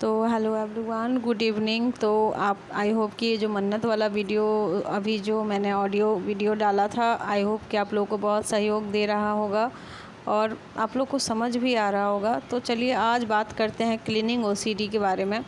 तो hello everyone, good evening. तो आप आई होप कि ये जो मन्नत वाला वीडियो अभी जो मैंने ऑडियो वीडियो डाला था, आई होप कि आप लोगों को बहुत सहयोग दे रहा होगा और आप लोग को समझ भी आ रहा होगा। तो चलिए आज बात करते हैं क्लीनिंग ओसीडी के बारे में।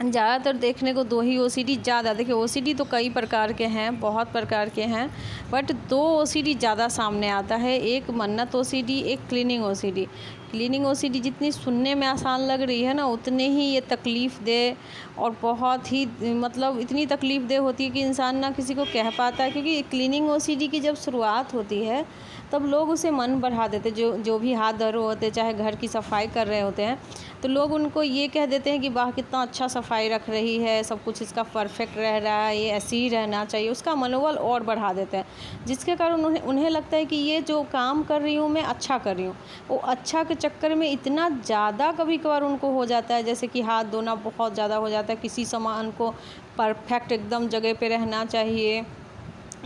ज़्यादातर देखने को दो ही ओसीडी ज़्यादा, देखिए ओसीडी तो कई प्रकार के हैं, बहुत प्रकार के हैं, बट दो ओसीडी ज़्यादा सामने आता है, एक मन्नत ओसीडी, एक क्लीनिंग ओसीडी। क्लीनिंग ओसीडी जितनी सुनने में आसान लग रही है ना, उतने ही ये तकलीफ़ दे और बहुत ही मतलब इतनी तकलीफ़ दे होती है कि इंसान ना किसी को कह पाता है। क्योंकि क्लीनिंग ओसीडी की जब शुरुआत होती है तब लोग उसे मन बढ़ा देते, जो भी हाथ धो रहे होते, चाहे घर की सफाई कर रहे होते हैं, तो लोग उनको ये कह देते हैं कि वाह कितना अच्छा सफाई रख रही है, सब कुछ इसका परफेक्ट रह रहा है, ये ऐसे ही रहना चाहिए, उसका मनोबल और बढ़ा देते हैं। जिसके कारण उन्हें लगता है कि ये जो काम कर रही हूँ मैं अच्छा कर रही हूँ। वो अच्छा के चक्कर में इतना ज़्यादा कभी कभार उनको हो जाता है, जैसे कि हाथ धोना बहुत ज़्यादा हो जाता है, किसी सामान को परफेक्ट एकदम जगह पे रहना चाहिए,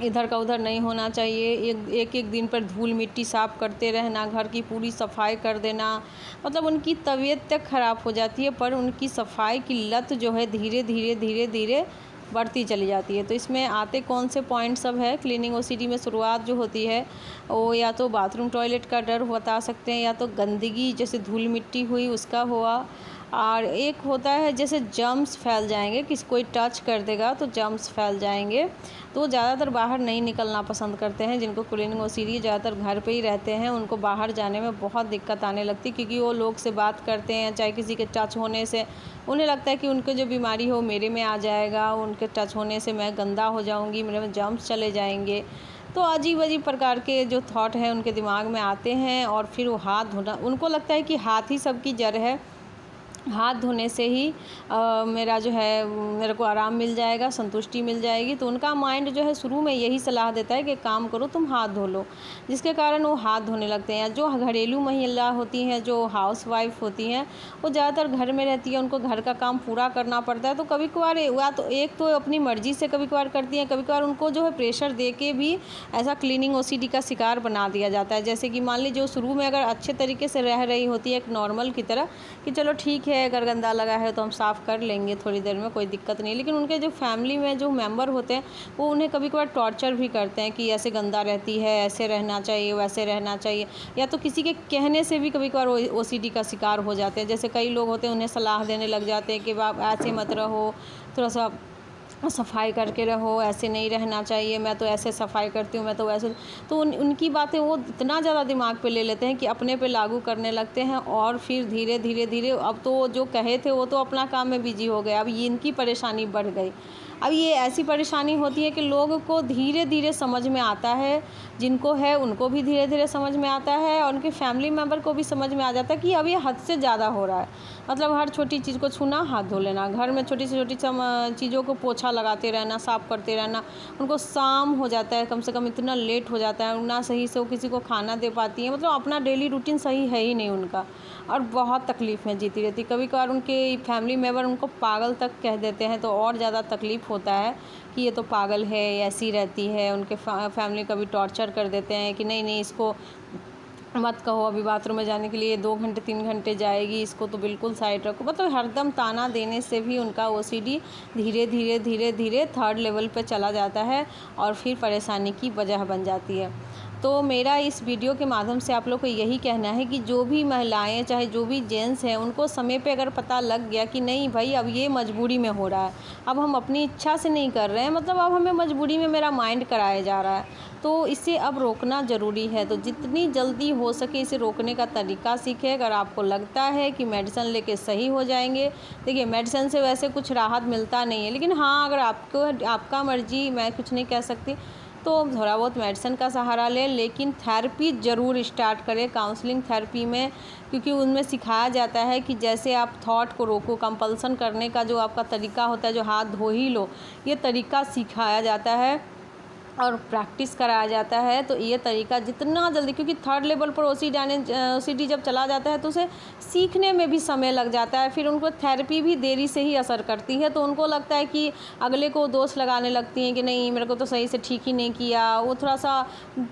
इधर का उधर नहीं होना चाहिए, एक दिन पर धूल मिट्टी साफ़ करते रहना, घर की पूरी सफाई कर देना, मतलब उनकी तबीयत तक ख़राब हो जाती है। पर उनकी सफाई की लत जो है धीरे धीरे बढ़ती चली जाती है। तो इसमें आते कौन से पॉइंट सब है क्लीनिंग ओसीडी में? शुरुआत जो होती है वो या तो बाथरूम टॉयलेट का डर बता सकते हैं, या तो गंदगी जैसे धूल मिट्टी हुई उसका हुआ, और एक होता है जैसे जर्म्स फैल जाएंगे, किसी कोई टच कर देगा तो जर्म्स फैल जाएंगे। तो ज़्यादातर बाहर नहीं निकलना पसंद करते हैं, जिनको क्लीनिंग ओसीडी ज़्यादातर घर पे ही रहते हैं, उनको बाहर जाने में बहुत दिक्कत आने लगती है। क्योंकि वो लोग से बात करते हैं, चाहे किसी के टच होने से उन्हें लगता है कि उनको जो बीमारी हो मेरे में आ जाएगा, उनके टच होने से मैं गंदा हो जाऊँगी, मेरे में जर्म्स चले जाएंगे। तो अजीब प्रकार के जो थॉट हैं उनके दिमाग में आते हैं। और फिर वो हाथ धोना, उनको लगता है कि हाथ ही सबकी जड़ है, हाथ धोने से ही मेरा जो है मेरे को आराम मिल जाएगा, संतुष्टि मिल जाएगी। तो उनका माइंड जो है शुरू में यही सलाह देता है कि काम करो, तुम हाथ धो लो, जिसके कारण वो हाथ धोने लगते हैं। जो घरेलू महिला होती हैं, जो हाउस वाइफ होती हैं, वो ज़्यादातर घर में रहती है, उनको घर का काम पूरा करना पड़ता है। तो कभी कभार या तो एक तो अपनी मर्ज़ी से कभी कभार करती हैं, कभी कभार उनको जो है प्रेशर दे के भी ऐसा क्लीनिंग ओसीडी का शिकार बना दिया जाता है। जैसे कि मान लीजिए जो शुरू में अगर अच्छे तरीके से रह रही होती है एक नॉर्मल की तरह कि चलो ठीक है, अगर गंदा लगा है तो हम साफ़ कर लेंगे थोड़ी देर में, कोई दिक्कत नहीं, लेकिन उनके जो फैमिली में जो मेंबर होते हैं वो उन्हें कभी कभार टॉर्चर भी करते हैं कि ऐसे गंदा रहती है, ऐसे रहना चाहिए, वैसे रहना चाहिए, या तो किसी के कहने से भी कभी कभार ओसीडी का शिकार हो जाते हैं। जैसे कई लोग होते हैं उन्हें सलाह देने लग जाते हैं कि आप ऐसे मत रहो, थोड़ा सा सफाई करके रहो, ऐसे नहीं रहना चाहिए, मैं तो ऐसे सफाई करती हूँ, मैं तो वैसे। तो उनकी बातें वो इतना ज़्यादा दिमाग पे ले लेते हैं कि अपने पे लागू करने लगते हैं। और फिर धीरे धीरे अब तो जो कहे थे वो तो अपना काम में बिजी हो गए, अब ये इनकी परेशानी बढ़ गई। अब ये ऐसी परेशानी होती है कि लोगों को धीरे धीरे समझ में आता है, जिनको है उनको भी धीरे धीरे समझ में आता है, और उनके फैमिली मेम्बर को भी समझ में आ जाता है कि अब ये हद से ज़्यादा हो रहा है। मतलब हर छोटी चीज़ को छूना, हाथ धो लेना, घर में छोटी से छोटी चीज़ों को पोछा लगाते रहना, साफ़ करते रहना। उनको शाम हो जाता है, कम से कम इतना लेट हो जाता है, ना सही से वो किसी को खाना दे पाती हैं, मतलब अपना डेली रूटीन सही है ही नहीं उनका, और बहुत तकलीफ़ में जीती रहती। कभी कभार उनके फैमिली मेम्बर उनको पागल तक कह देते हैं, तो और ज़्यादा तकलीफ़ होता है कि ये तो पागल है, ऐसी रहती है। उनके फैमिली कभी टॉर्चर कर देते हैं कि नहीं इसको मत कहो, अभी बाथरूम में जाने के लिए 2 घंटे 3 घंटे जाएगी, इसको तो बिल्कुल साइड रखो। मतलब हरदम ताना देने से भी उनका ओसीडी धीरे धीरे थर्ड लेवल पे चला जाता है और फिर परेशानी की वजह बन जाती है। तो मेरा इस वीडियो के माध्यम से आप लोग को यही कहना है कि जो भी महिलाएं, चाहे जो भी जेंट्स हैं, उनको समय पे अगर पता लग गया कि नहीं भाई अब ये मजबूरी में हो रहा है, अब हम अपनी इच्छा से नहीं कर रहे हैं, मतलब अब हमें मजबूरी में मेरा माइंड कराया जा रहा है, तो इसे अब रोकना ज़रूरी है। तो जितनी जल्दी हो सके इसे रोकने का तरीका सीखें। अगर आपको लगता है कि मेडिसिन लेके सही हो जाएंगे, देखिए मेडिसिन से वैसे कुछ राहत मिलता नहीं है, लेकिन हाँ अगर आपका मर्जी, मैं कुछ नहीं कह सकती, तो थोड़ा बहुत मेडिसिन का सहारा लें, लेकिन थेरेपी ज़रूर स्टार्ट करें, काउंसलिंग थेरेपी में, क्योंकि उनमें सिखाया जाता है कि जैसे आप थॉट को रोको, कंपल्सन करने का जो आपका तरीका होता है, जो हाथ धो ही लो, ये तरीका सिखाया जाता है। और प्रैक्टिस कराया जाता है। तो ये तरीका जितना जल्दी, क्योंकि थर्ड लेवल पर OCD जब चला जाता है तो उसे सीखने में भी समय लग जाता है, फिर उनको थेरेपी भी देरी से ही असर करती है। तो उनको लगता है कि अगले को दोष लगाने लगती हैं कि नहीं मेरे को तो सही से ठीक ही नहीं किया। वो थोड़ा सा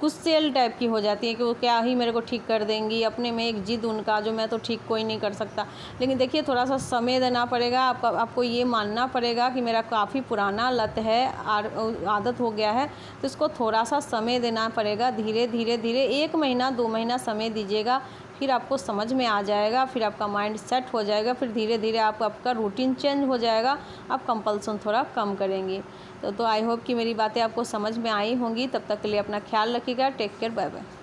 गुस्सेल टाइप की हो जाती है कि वो क्या ही मेरे को ठीक कर देंगी, अपने में एक जिद उनका जो मैं तो ठीक कोई नहीं कर सकता। लेकिन देखिए थोड़ा सा समय देना पड़ेगा, आपको ये मानना पड़ेगा कि मेरा काफ़ी पुराना लत है, आदत हो गया है, तो इसको थोड़ा सा समय देना पड़ेगा। धीरे धीरे धीरे 1 महीना 2 महीना समय दीजिएगा, फिर आपको समझ में आ जाएगा, फिर आपका माइंड सेट हो जाएगा, फिर धीरे धीरे आपका रूटीन चेंज हो जाएगा, आप कंपल्सन थोड़ा कम करेंगे। तो आई होप कि मेरी बातें आपको समझ में आई होंगी। तब तक के लिए अपना ख्याल रखिएगा। Take care, bye bye.